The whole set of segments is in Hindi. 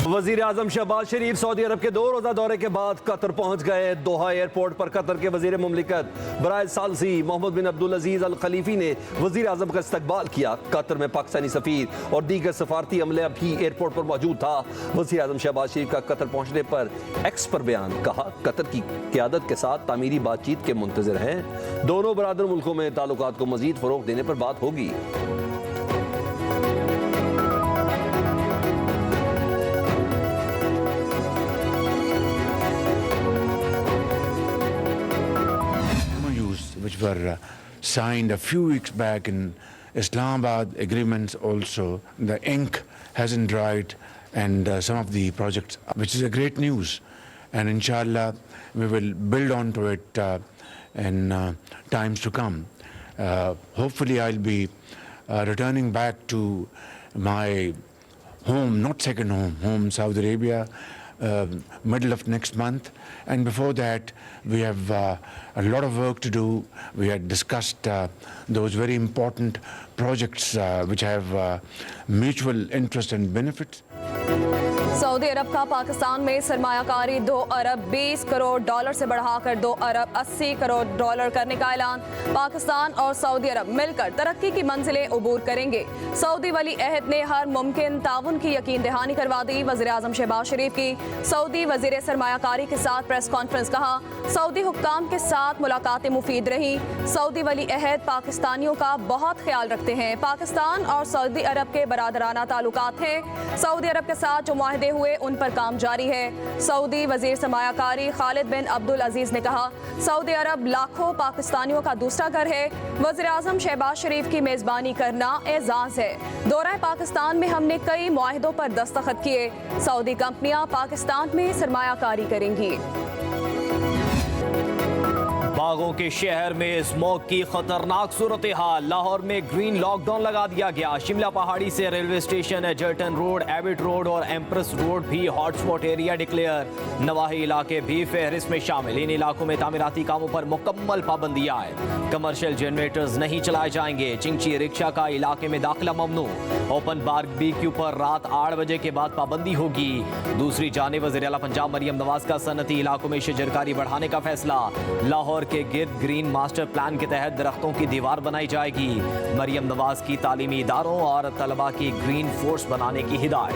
वजीर आजम शहबाज शरीफ सऊदी अरब के 2 रोजा दौरे के बाद कतर पहुंच गए। दोहा एयरपोर्ट पर कतर के वजीर मुमलिकत बराए सालसी मोहम्मद बिन अब्दुल अजीज अल खलीफी ने वजीर आजम का इस्तकबाल किया। कतर में पाकिस्तानी सफीर और दीगर सफारती अमला भी एयरपोर्ट पर मौजूद था। वजीर आजम शहबाज शरीफ का कतर पहुंचने पर एक्स पर बयान, कहा कतर की क़यादत के साथ तामीरी बातचीत के मुंतज़िर हैं। दोनों बरादर मुल्कों में ताल्लुकात को मजीद फ़रोग़ देने पर बात होगी। Which were signed a few weeks back in Islamabad agreements also. The ink hasn't dried and some of the projects, which is a great news. And inshallah, we will build on to it in times to come. Hopefully, I'll be returning back to my home, not second home, Saudi Arabia, middle of next month. And before that, we have a lot of work to do. We had discussed those very important projects which have mutual interest and benefits. Saudi Arab का पाकिस्तान में सरमायाकारी 2 अरब 20 करोड़ डॉलर से बढ़ाकर 2 अरब 80 करोड़ डॉलर करने का ऐलान। पाकिस्तान और सऊदी अरब मिलकर तरक्की की मंजिलें उबूर करेंगे। सऊदी वली अहद ने हर मुमकिन ताउन की यकीन दहानी करवा दी। वज़ीर आज़म शहबाज शरीफ की सऊदी वज़ीर सरमायाकारी के साथ प्रेस कॉन्फ्रेंस, कहा सऊदी हुक्काम के साथ मुलाकातें मुफीद रही। सऊदी वली अहद पाकिस्तानियों का बहुत ख्याल रखते हैं। पाकिस्तान और सऊदी अरब के बरादराना ताल्लुकात हैं। सऊदी अरब के साथ जो मुआहदे हुए उन पर काम जारी है। सऊदी वजीर सरमायाकारी खालिद बिन अब्दुल अजीज ने कहा सऊदी अरब लाखों पाकिस्तानियों का दूसरा घर है। वज़ीर आज़म शहबाज शरीफ की मेज़बानी करना एजाज़ है। दौरा पाकिस्तान में हमने कई मुआहिदों पर दस्तखत किए। सऊदी कंपनियां पाकिस्तान में सरमायाकारी करेंगी। बागों के शहर में स्मोक की खतरनाक सूरत हाल। लाहौर में ग्रीन लॉकडाउन लगा दिया गया। शिमला पहाड़ी से railway station, Egerton road, Abbott road और एम्प्रेस रोड भी हॉटस्पॉट एरिया डिक्लेयर। नवाही इलाके भी फहरिस्त में शामिल। इन इलाकों में तामीराती कामों पर मुकम्मल पाबंदियां हैं। कमर्शियल जनरेटर्स नहीं चलाए जाएंगे। चिंची रिक्शा का इलाके में दाखिला ममनू। ओपन बारबेक्यू पर रात 8 बजे के बाद पाबंदी होगी। दूसरी जानिब वज़ीर आला पंजाब मरियम नवाज का सनती इलाकों में शजरकारी बढ़ाने का फैसला। लाहौर के गिर्द ग्रीन मास्टर प्लान के तहत दरख्तों की दीवार बनाई जाएगी। मरियम नवाज की तालीमी इदारों और तलबा की ग्रीन फोर्स बनाने की हिदायत।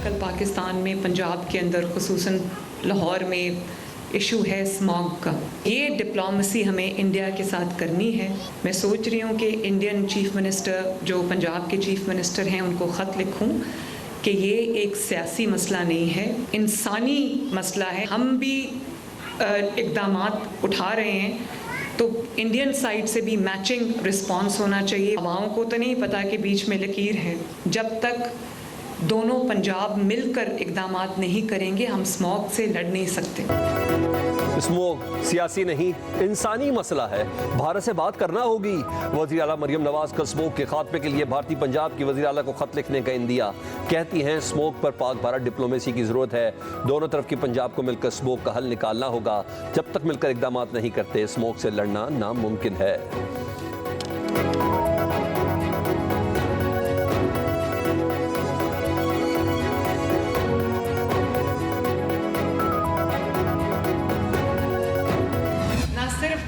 कल पाकिस्तान में पंजाब के अंदर खुसूसन लाहौर में इशू है स्मॉग का। ये डिप्लोमेसी हमें इंडिया के साथ करनी है। मैं सोच रही हूँ कि इंडियन चीफ मिनिस्टर जो पंजाब के चीफ मिनिस्टर हैं उनको ख़त लिखूँ कि ये एक सियासी मसला नहीं है, इंसानी मसला है। हम भी इक़दामात उठा रहे हैं, तो इंडियन साइड से भी मैचिंग रिस्पॉन्स होना चाहिए। अवाओं को तो नहीं पता कि बीच में लकीर है। जब तक दोनों पंजाब मिलकर इक़दामात नहीं करेंगे हम स्मॉग से लड़ नहीं सकते। स्मोक सियासी नहीं, इंसानी मसला है। भारत से बात करना होगी। वज़ीर आला मरियम नवाज का स्मोक के खात्मे के लिए भारतीय पंजाब की वज़ीर आला को खत लिखने का इंदिया। कहती हैं स्मोक पर पाक भारत डिप्लोमेसी की ज़रूरत है। दोनों तरफ की पंजाब को मिलकर स्मोक का हल निकालना होगा। जब तक मिलकर इक़दामात नहीं करते स्मोक से लड़ना नामुमकिन है।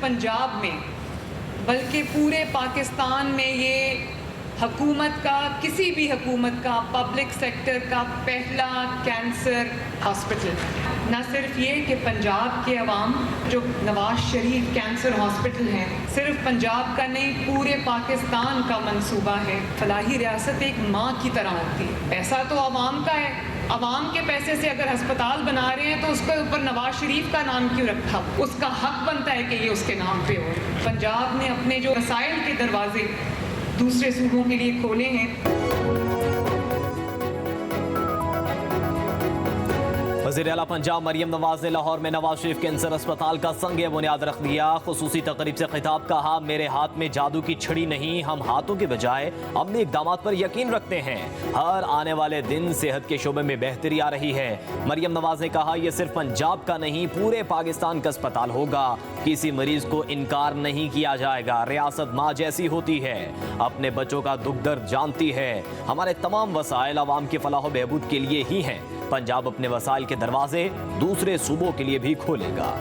पंजाब में बल्कि पूरे पाकिस्तान में ये हुकूमत का, किसी भी हुकूमत का, पब्लिक सेक्टर का पहला कैंसर हॉस्पिटल। न सिर्फ ये कि पंजाब के अवाम जो नवाज शरीफ कैंसर हॉस्पिटल है सिर्फ पंजाब का नहीं पूरे पाकिस्तान का मंसूबा है। फलाही रियासत एक माँ की तरह होती है। पैसा तो अवाम का है, अवाम के पैसे से अगर अस्पताल बना रहे हैं तो उसके ऊपर नवाज शरीफ का नाम क्यों रखा? उसका हक बनता है कि ये उसके नाम पे हो। पंजाब ने अपने जो वसाइल के दरवाजे दूसरे सूबों के लिए खोले हैं। वज़ीर आला पंजाब मरियम नवाज ने लाहौर में नवाज शरीफ कैंसर अस्पताल का संग बुनियाद रख दिया। खुसूसी तकरीब से खिताब कहा, मेरे हाथ में जादू की छड़ी नहीं, हम हाथों के बजाय अमली इक़दामात पर यकीन रखते हैं। हर आने वाले दिन सेहत के शोबे में बेहतरी आ रही है। मरियम नवाज ने कहा, यह सिर्फ पंजाब का नहीं पूरे पाकिस्तान का अस्पताल होगा। किसी मरीज को इनकार नहीं किया जाएगा। रियासत माँ जैसी होती है, अपने बच्चों का दुख दर्द जानती है। हमारे तमाम वसाइल अवाम की फलाह बहबूद के लिए ही हैं। पंजाब अपने वसाइल के दरवाजे दूसरे सूबों के लिए भी खोलेगा।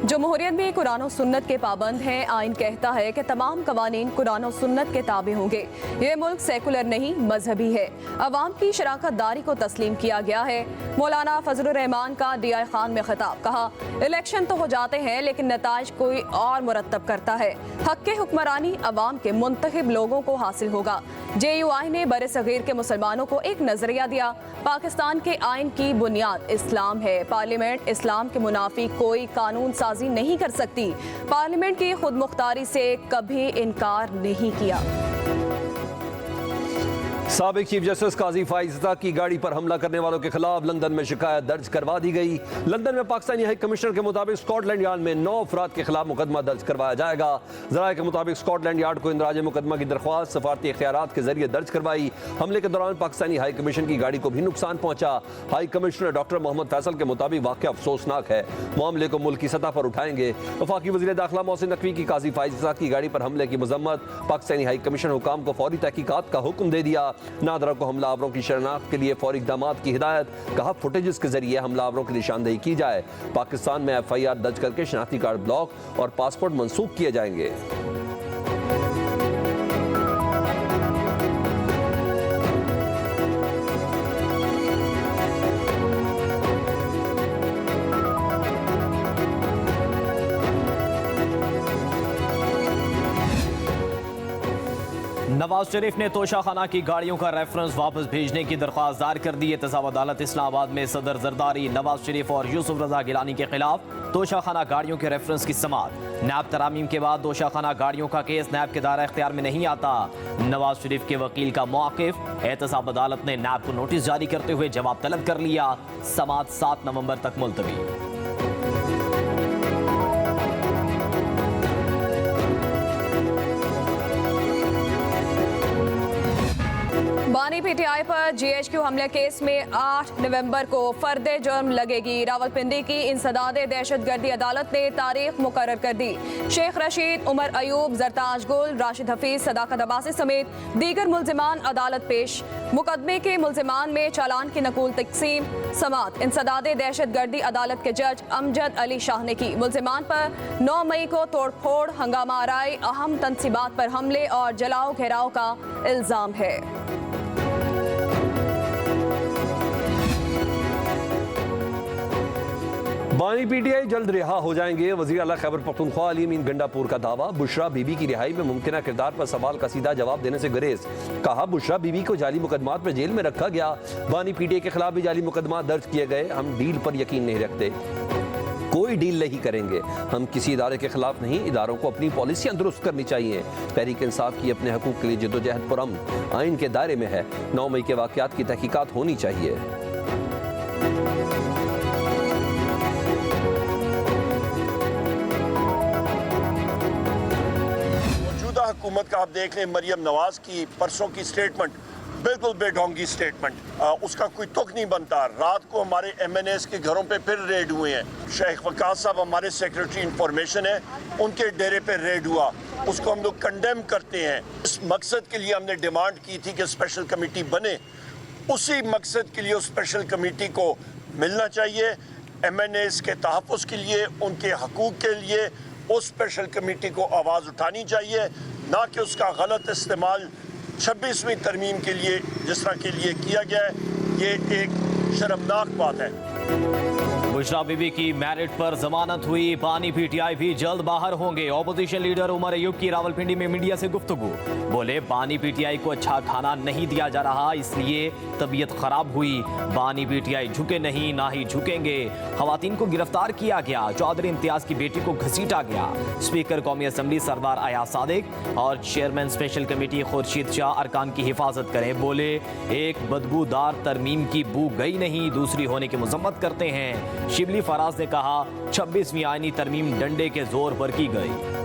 जमहूरियत में कुरान और सुन्नत के पाबंद हैं। आइन कहता है कि तमाम कवानीन कुरान और सुन्नत के ताबे होंगे। ये मुल्क सेकुलर नहीं मजहबी है। अवाम की शराकत दारी को तस्लीम किया गया है। मौलाना फजलुर रहमान का DI खान में खिताब, कहा, इलेक्शन तो हो जाते हैं लेकिन नताइज कोई और मुरतब करता है। हक के हुक्मरानी अवाम के मुंतखब लोगों को हासिल होगा। JUI ने बरे सगीर के मुसलमानों को एक नजरिया दिया। पाकिस्तान के आइन की बुनियाद इस्लाम है। पार्लियामेंट इस्लाम के मुनाफी कोई कानून साजी नहीं कर सकती। पार्लियामेंट की खुद मुख्तारी से कभी इनकार नहीं किया। साबिक चीफ जस्टिस काजी फाइज़ की गाड़ी पर हमला करने वालों के खिलाफ लंदन में शिकायत दर्ज करवा दी गई। लंदन में पाकिस्तानी हाई कमिश्नर के मुताबिक स्कॉटलैंड यार्ड में 9 अफराद के खिलाफ मुकदमा दर्ज करवाया जाएगा। ज़राए के मुताबिक स्कॉटलैंड यार्ड को इंदराज मुकदमा की दरख्वास्त सफारती इख्तियारात के जरिए दर्ज करवाई। हमले के दौरान पाकिस्तानी हाई कमीशन की गाड़ी को भी नुकसान पहुंचा। High commissioner doctor Mohammad Faisal के मुताबिक वाक़या अफसोसनाक है। मामले को मुल्क की सतह पर उठाएंगे। वफाकी वज़ीर दाखिला मोहसिन नकवी की काजी फाइज़ की गाड़ी पर हमले की मजम्मत। पाकिस्तानी हाई कमीशन हुकाम को फौरी तहकीकात का हुक्म दे दिया। नादरा को हमलावरों की शनाख्त के लिए फौरी इक़दामात की हिदायत। कहा, फुटेजेस के जरिए हमलावरों की निशानदेही की जाए। पाकिस्तान में FIR दर्ज करके शनाख्ती कार्ड ब्लॉक और पासपोर्ट मंसूख किए जाएंगे। नवाज शरीफ ने तोशाखाना की गाड़ियों का रेफरेंस वापस भेजने की दरख्वास्त दायर कर दी। एहतसाब अदालत इस्लामाबाद में सदर जरदारी, नवाज शरीफ और यूसुफ रजा गिलानी के खिलाफ तोशाखाना गाड़ियों के रेफरेंस की समाअत। नैब तरामीम के बाद तोशाखाना गाड़ियों का केस नैब के दायरा इख्तियार में नहीं आता। नवाज शरीफ के वकील का मौक़िफ़। एहतसाब अदालत ने नैब को नोटिस जारी करते हुए जवाब तलब कर लिया। समाअत 7 नवंबर तक मुलतवी। बानी PTI पर GHQ हमले केस में 8 नवंबर को फर्दे जुर्म लगेगी। रावलपिंडी की इंसदादे दहशतगर्दी अदालत ने तारीख मुकर्रर कर दी। शेख रशीद, उमर अयूब, जरताज गुल, राशिद हफीज, सदाकत अब्बासी समेत दीगर मुल्जिमान अदालत पेश। मुकदमे के मुल्जिमान में चालान की नकूल तकसीम। समाअत इंसदादे दहशतगर्दी अदालत के जज अमजद अली शाह ने की। मुल्जिमान पर 9 मई को तोड़फोड़, हंगामा आराई, अहम तनसीबात पर हमले और जलाओ घेराव का इल्जाम है। बानी PTI जल्द रिहा हो जाएंगे। वज़ीर आला खैबर पख्तूनख्वा अली अमीन गंडापुर का दावा। बुशरा बीबी की रिहाई में मुमकिन किरदार पर सवाल का सीधा जवाब देने से गुरेज। कहा, बुशरा बीबी को जाली मुकदमात में जेल में रखा गया। बानी PTI के खिलाफ भी जाली मुकदमा दर्ज किए गए। हम डील पर यकीन नहीं रखते, कोई डील नहीं करेंगे। हम किसी इदारे के खिलाफ नहीं, इदारों को अपनी पॉलिसियां दुरुस्त करनी चाहिए। तहरीक इंसाफ की अपने हकूक के लिए जद्दोजहद पुरअमन आइन के दायरे में है। 9 मई के वाक़यात की तहकीकात होनी चाहिए। हुकूमत का आप देख लें, मरियम नवाज की परसों की स्टेटमेंट बिल्कुल बेढोंगी स्टेटमेंट। उसका कोई तुक नहीं बनता। रात को हमारे MNAs के घरों पे फिर रेड हुए हैं। शेख वकास साहब हमारे सेक्रेटरी इंफॉर्मेशन है, उनके डेरे पे रेड हुआ। उसको हम लोग कंडेम करते हैं। इस मकसद के लिए हमने डिमांड की थी कि स्पेशल कमेटी बने। उसी मकसद के लिए उस स्पेशल कमेटी को मिलना चाहिए। MNAs के तहफ़्फ़ुज़ के लिए, उनके हकूक़ के लिए उस स्पेशल कमेटी को आवाज़ उठानी चाहिए, ना कि उसका गलत इस्तेमाल 26वीं तरमीम के लिए जिस तरह के लिए किया गया है। ये एक शर्मनाक बात है। बुशरा बीबी की मेरिट पर जमानत हुई। बानी पीटीआई भी जल्द बाहर होंगे। ऑपोजिशन लीडर उमर अयूब की रावलपिंडी में मीडिया से गुफ्तगू। बोले बानी पीटीआई को अच्छा खाना नहीं दिया जा रहा, इसलिए तबीयत खराब हुई। बानी पीटीआई झुके नहीं, ना ही झुकेंगे। खवातीन को गिरफ्तार किया गया। चौधरी इम्तियाज की बेटी को घसीटा गया। स्पीकर कौमी असम्बली सरदार अयाज सादिक और chairman special committee Khurshid Shah अरकान की हिफाजत करें। बोले एक बदबूदार तरमीम की बू गई नहीं, दूसरी होने की मजम्मत करते हैं। शिबली फराज ने कहा 26वीं आईनी तरमीम डंडे के जोर पर की गई।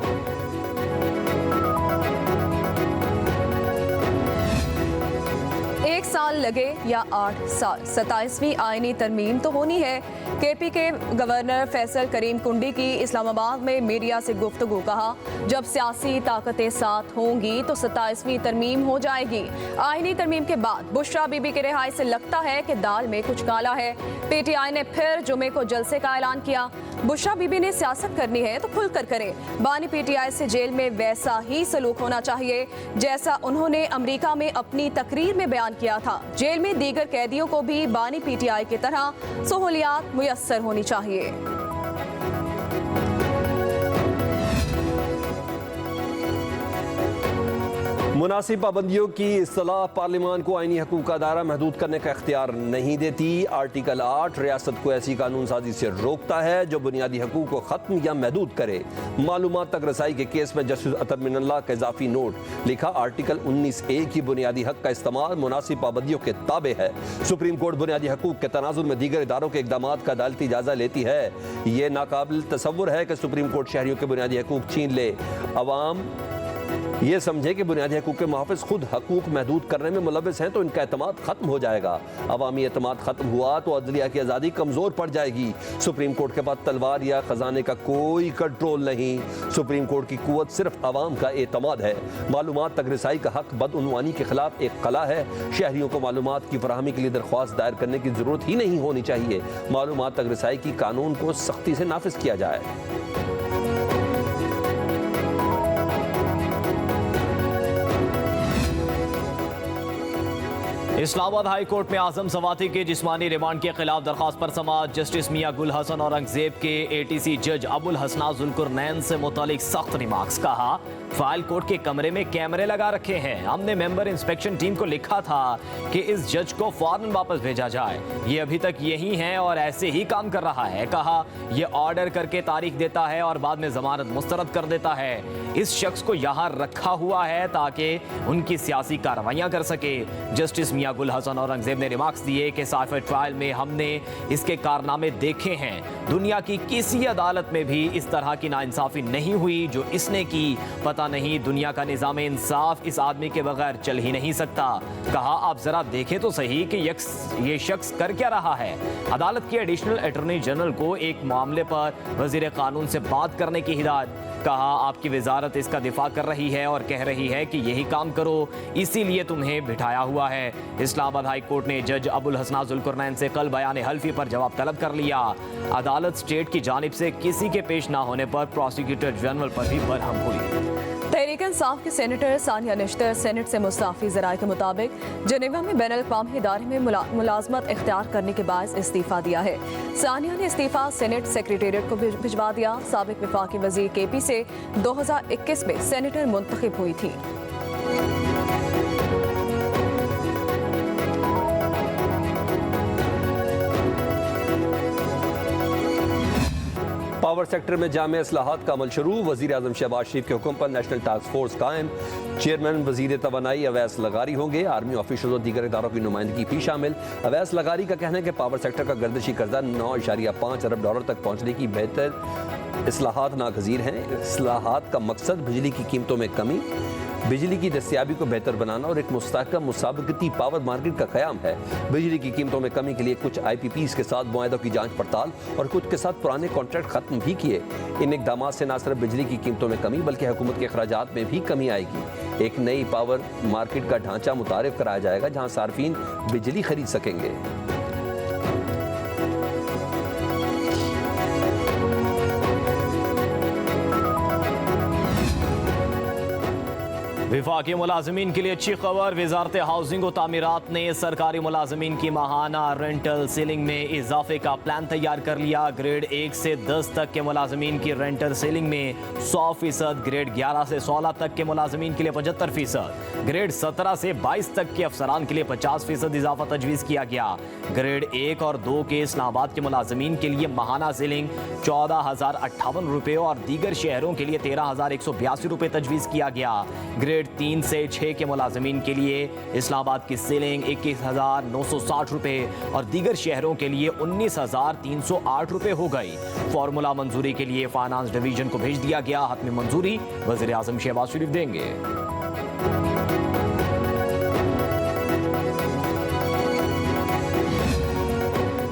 एक साल लगे या 8 साल, 27वीं आईनी तरमीम तो होनी है। केपी के गवर्नर फैसल करीम कुंडी की इस्लामाबाद में मीडिया से गुफ्तगू। कहा जब सियासी ताकतें साथ होंगी तो 27वीं तरमीम हो जाएगी। आईनी तरमीम के बाद बुशरा बीबी के रिहाई से लगता है कि दाल में कुछ काला है। पीटीआई ने फिर जुमे को जलसे का ऐलान किया। बुशरा बीबी ने सियासत करनी है तो खुलकर करे। बानी पीटीआई से जेल में वैसा ही सलूक होना चाहिए जैसा उन्होंने अमेरिका में अपनी तकरीर में बयान किया था। जेल में दीगर कैदियों को भी बानी पीटीआई की तरह सहूलियात मुयस्सर होनी चाहिए। मुनासिब पाबंदियों की इस्तिलाह पार्लियामान को आईनी हकूक़ का दायरा महदूद करने का इख्तियार नहीं देती। आर्टिकल 8 रियासत को ऐसी कानून साजी से रोकता है जो बुनियादी हकूक़ को ख़त्म या महदूद करे। मालूमात तक रसाई के केस में जस्टिस अतर मिनल्लाह का इजाफी नोट लिखा। आर्टिकल 19A की बुनियादी हक का इस्तेमाल मुनासिब पाबंदियों के ताबे है। सुप्रीम कोर्ट बुनियादी हकूक़ के तनाजुर में दीगर इदारों के इक़दामात का अदालती जायजा लेती है। ये नाकाबिल तसव्वुर है कि सुप्रीम कोर्ट शहरियों के बुनियादी हकूक़ छीन ले। अवाम ये समझे कि बुनियादी हकूक़ के मुहाफ़िज़ खुद हकूक़ महदूद करने में मुलव्वस हैं तो इनका एतमाद ख़त्म हो जाएगा। अवामी एतमाद ख़त्म हुआ तो अदलिया की आज़ादी कमज़ोर पड़ जाएगी। सुप्रीम कोर्ट के पास तलवार या ख़जाने का कोई कंट्रोल नहीं। सुप्रीम कोर्ट की क़ुव्वत सिर्फ अवाम का एतमाद है। मालूमात तक रसाई का हक़ बदउनवानी के ख़िलाफ़ एक कला है। शहरियों को मालूमात की फराहमी के लिए दरख्वास्त दायर करने की ज़रूरत ही नहीं होनी चाहिए। मालूमात तक रसाई की कानून को सख्ती से नाफिज किया जाए। इस्लामाबाद हाई कोर्ट में आजम सवाती के जिस्मानी रिमांड के खिलाफ दरखास्त पर समाअत। जस्टिस मियां गुल हसन औरंगजेब के एटीसी जज अबुल हसना जुल्कुरनैन से मुतालिक सख्त रिमार्क्स। कहा फाइल कोर्ट के कमरे में कैमरे लगा रखे हैं। हमने मेंबर इंस्पेक्शन टीम को लिखा था कि इस जज को फौरन वापस भेजा जाए। ये अभी तक यही है और ऐसे ही काम कर रहा है। कहा यह ऑर्डर करके तारीख देता है और बाद में जमानत मुस्तरद कर देता है। इस शख्स को यहाँ रखा हुआ है ताकि उनकी सियासी कार्रवाइयाँ कर सके। जस्टिस मियां गुल हसन औरंगजेब ने रिमार्क्स दिए कि साइफर ट्रायल में हमने इसके कारनामे देखे हैं। दुनिया की किसी अदालत में भी इस तरह की नाइंसाफी नहीं हुई जो इसने की। पता नहीं दुनिया का निज़ाम इंसाफ इस आदमी के बगैर चल ही नहीं सकता। कहा आप जरा देखें तो सही कि ये शख्स कर क्या रहा है। अदालत के एडिशनल अटॉर्नी जनरल को एक मामले पर वजीर कानून से बात करने की हिदायत। कहा आपकी वजारत इसका दिफा कर रही है और कह रही है कि यही काम करो, इसीलिए तुम्हें बिठाया हुआ है। इस्लामाबाद हाई कोर्ट ने जज अबुल हसना जुल्कुरनैन से कल बयान हल्फी पर जवाब तलब कर लिया। अदालत स्टेट की जानिब से किसी के पेश ना होने पर प्रोसिक्यूटर जनरल पर भी बरहम हुई। तहरीक इंसाफ की सेनेटर सानिया निश्तर सेनेट से मुस्ताफी। ज़राए के मुताबिक जेनेवा में बैनुल अक़वामी इदारे में मुलाजमत इख्तियार करने के बायस इस्तीफ़ा दिया है। सानिया ने इस्तीफ़ा सेनेट सेक्रेटेरिएट को भिजवा दिया। साबिक वफाकी वज़ीर केपी से 2021 में सेनेटर मुंतखब हुई थी। पावर सेक्टर में जामे इस्लाहात का अमल शुरू। वज़ीर आज़म शहबाज शरीफ के हुक्म पर नेशनल टास्क फोर्स कायम। चेयरमैन वज़ीर तवानाई अवैस लगारी होंगे। आर्मी ऑफिसर्स और दीगर इदारों की नुमाइंदगी भी शामिल। अवैस लगारी का कहना है कि पावर सेक्टर का गर्दिशी कर्जा $9.5 अरब तक पहुँचने की बेहतर इस्लाहात नागज़ीर हैं। इस्लाहात का मकसद बिजली की कीमतों में कमी, बिजली की दस्तियाबी को बेहतर बनाना और एक मुस्तहकम मुसाबकती पावर मार्केट का क़याम है। बिजली की कीमतों में कमी के लिए कुछ IPPs के साथ मुआहदों की जांच पड़ताल और कुछ के साथ पुराने कॉन्ट्रैक्ट ख़त्म भी किए। इन इक़दामात से न सिर्फ बिजली की कीमतों में कमी बल्कि हुकूमत के अखराजात में भी कमी आएगी। एक नई पावर मार्केट का ढांचा मुतारिफ कराया जाएगा जहाँ सार्फिन बिजली खरीद सकेंगे। विफाकी मुलाजमीन के लिए अच्छी खबर। वजारत हाउसिंग और तामीरात ने सरकारी मुलाजमीन की माहाना रेंटल सीलिंग में इजाफे का प्लान तैयार कर लिया। ग्रेड 1 से 10 तक के मुलाजमीन की रेंटल सीलिंग में 100%, ग्रेड 11 से 16 तक के मुलाजमीन के लिए 75%, ग्रेड 17 से 22 तक के अफसरान के लिए 50% इजाफा तजवीज़ किया गया। ग्रेड 1 और 2 के इस्लामाबाद के मुलाजमीन के लिए माहाना सीलिंग 14,058 रुपये और दीगर शहरों के लिए 13,182 रुपये तजवीज़ किया गया। ग्रेड 3 से 6 के मुलाजमीन के लिए इस्लामाबाद की सीलिंग 21,960 रुपये और दीगर शहरों के लिए 19,308 रुपये हो गई। फॉर्मूला मंजूरी के लिए फाइनेंस डिवीजन को भेज दिया गया। हतमी मंजूरी वज़ीर आज़म शहबाज शरीफ देंगे।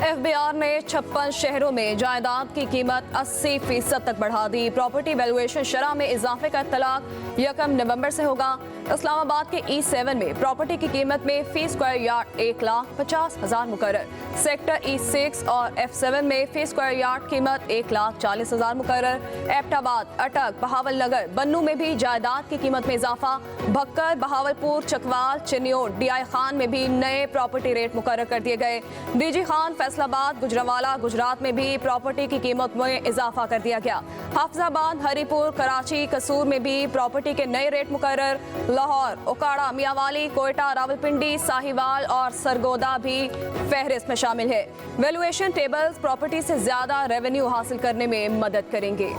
FBI ने 56 शहरों में जायदाद की कीमत 80% तक बढ़ा दी। प्रॉपर्टी वैल्यूएशन शरह में इजाफे का इत्तलाक 1 नवंबर से होगा। इस्लामाबाद के E7 में प्रॉपर्टी की कीमत में फी स्क्वायर यार्ड 1,50,000 मुकर्रर। सेक्टर E6 और F7 में फी स्क्वायर यार्ड कीमत 1,40,000 मुकर्रर। एबटाबाद, अटक, बहावल नगर, बन्नू में भी जायदाद की कीमत में इजाफा। भक्कर, बहावलपुर, चकवाल, चिन्योट, DI खान में भी नए प्रॉपर्टी रेट मुकर्रर कर दिए गए। DG खान, फैसलाबाद, गुजरावाला, गुजरात में भी प्रॉपर्टी की कीमत में इजाफा कर दिया गया। हाफिजाबाद, हरीपुर, कराची, कसूर में भी प्रॉपर्टी के नए रेट मुकर्रर। लाहौर, ओकाड़ा, मियावाली, कोयटा, रावलपिंडी, साहिवाल और सरगोदा भी फहरिस्त में शामिल है। वैल्यूएशन टेबल्स प्रॉपर्टी से ज्यादा रेवेन्यू हासिल करने में मदद करेंगे।